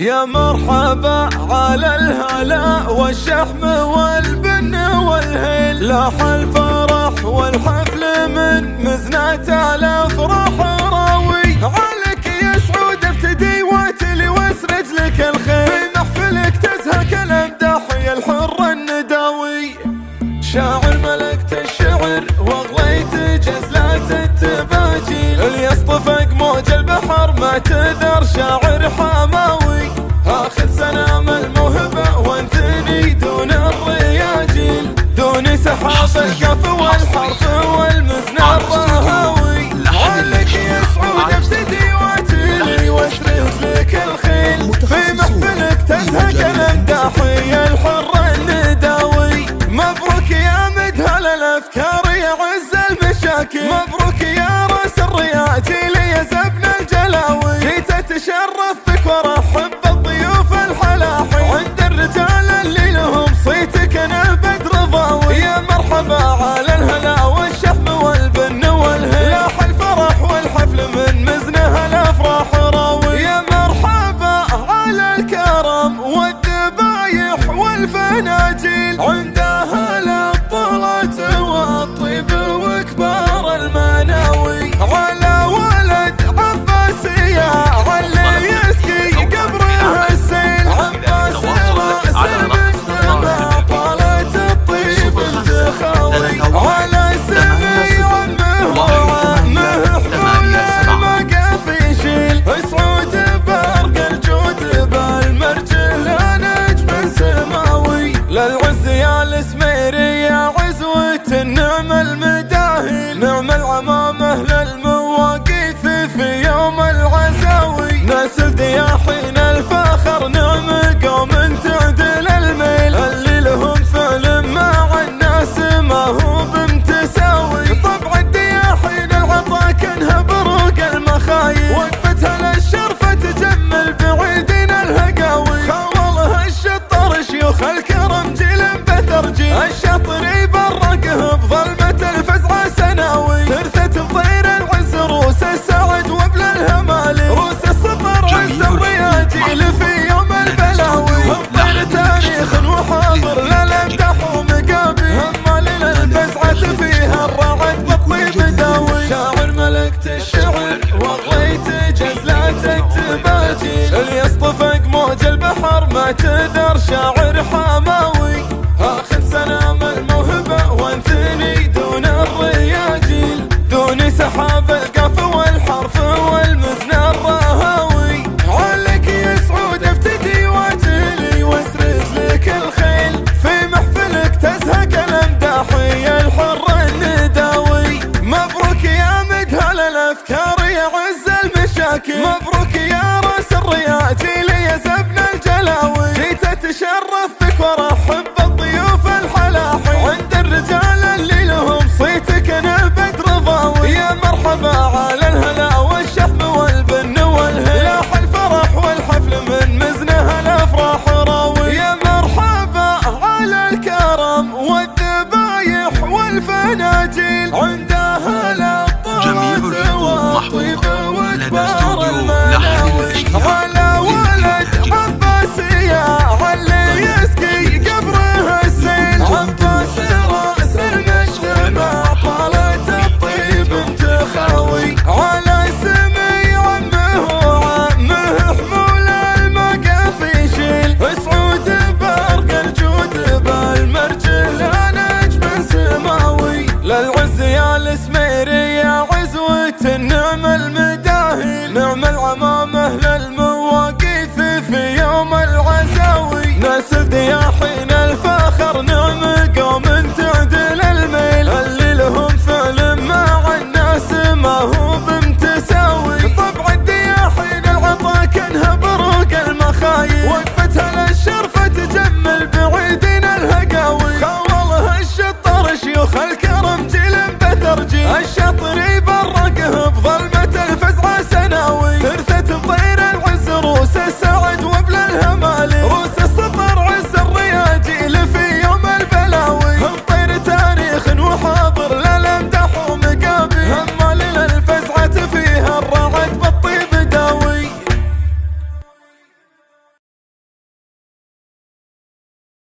يا مرحبا على الهلا والشحم والبن والهيل، لاح الفرح والحفل من مزنة الافراح راوي، عليك يا سعود افتدي واتلي واسرج لك الخيل، في محفلك تزهق الامداح يا الحر النداوي، شاعر ملكت الشعر واغليت جزلات التباجيل، اللي يصطفق موج البحر ما تذر شاعر حماوي، اخذ سلام الموهبة وانثني دون الرياجيل، دون سحاب القف والحرف والمزن الرهاوي، عليك يا سعود افتدي واتلي واسرج لك الخيل، في محفلك تزهق الامداح يا الحر النداوي، مبروك يا مدهل الافكار يا عز المشاكل، مبروك يا راس الرياجيل يا زبن الجلاوي، جيت اتشرف بك وارحب بالضيوف الحلاحي، عند الرجال اللي لهم صيتك انا البدر ضاوي، يا مرحبا على الهلا والشحم والبن والهيل، لاح الفرح والحفل من مزنه الافراح راوي، يا مرحبا على الكرم والذبايح والفناجيل، عند اهل الطلة والطيب وكبار المناوي، على ولد عباسية علي يسقي قبره السيل، عباس راس المجتمع طالت الطيب التخاوي، على سمي عمه وعمه حمول المقافي شيل، سعود برق الجود بالمرجل نجم سماوي، للعز يا السميري يا عزوة النعم المداهل، نعم العمام اهل المواقيف في يوم العزاوي، ناس الدياحين الفاخر نعم قوم تعدل الميل، اللي لهم فعل مع الناس ما هو بمتساوي، طبع الدياحين العطا كانها بروق المخايل، وقفتها للشرفة تجمل بعيدين الهقاوي، خاولها الشطر شيوخ الكرم جيل بثرجي، الشاطر يبرقه بظلمة الفزعة سناوي، ترثت بطير العز روس السعد وبل الهمالي، روس السطر عز الرياجيل في يوم البلاوي، بطير تاريخ وحاضر للامدح ومقابي، همال الفزعة فيها الرعد بالطيب داوي، شاعر ملكت الشعر واغليت جزلاتك تباجيل، اللي يصطفق موج البحر ما تذر شاعر حماوي، اخذ سلام الموهبة وانثني دون الرياجيل، دون سحاب القف والحرف والمزن الرهاوي، عليك يا سعود افتدي واتلي واسرج لك الخيل، في محفلك تزهق الامداح يا الحر النداوي، مبروك يا مدهل الافكار يا عز المشاكل، مبروك يا راس الرياجيل يا زبن الجلاوي، جيت اتشرف بك وارحب بالضيوف الحلاحي، عند الرجال اللي لهم صيتك انا البدر ضاوي، يا مرحبا على الهلا والشحم والبن والهيل، لاح الفرح والحفل من مزنه الافراح راوي، يا مرحبا على الكرم والذبايح والفناجيل، عند اهل الطلة والطيب وكبار المناوي، على ولد عباسية علي يسقي قبره السيل، عباس راس المجتمع طالت الطيب انتخاوي، على سمي عمه وعمه حمول المقافي شيل، سعود برق الجود بالمرجل نجم سماوي، للعز يا السميري يا عزوة النعم المداهل، نعم العمام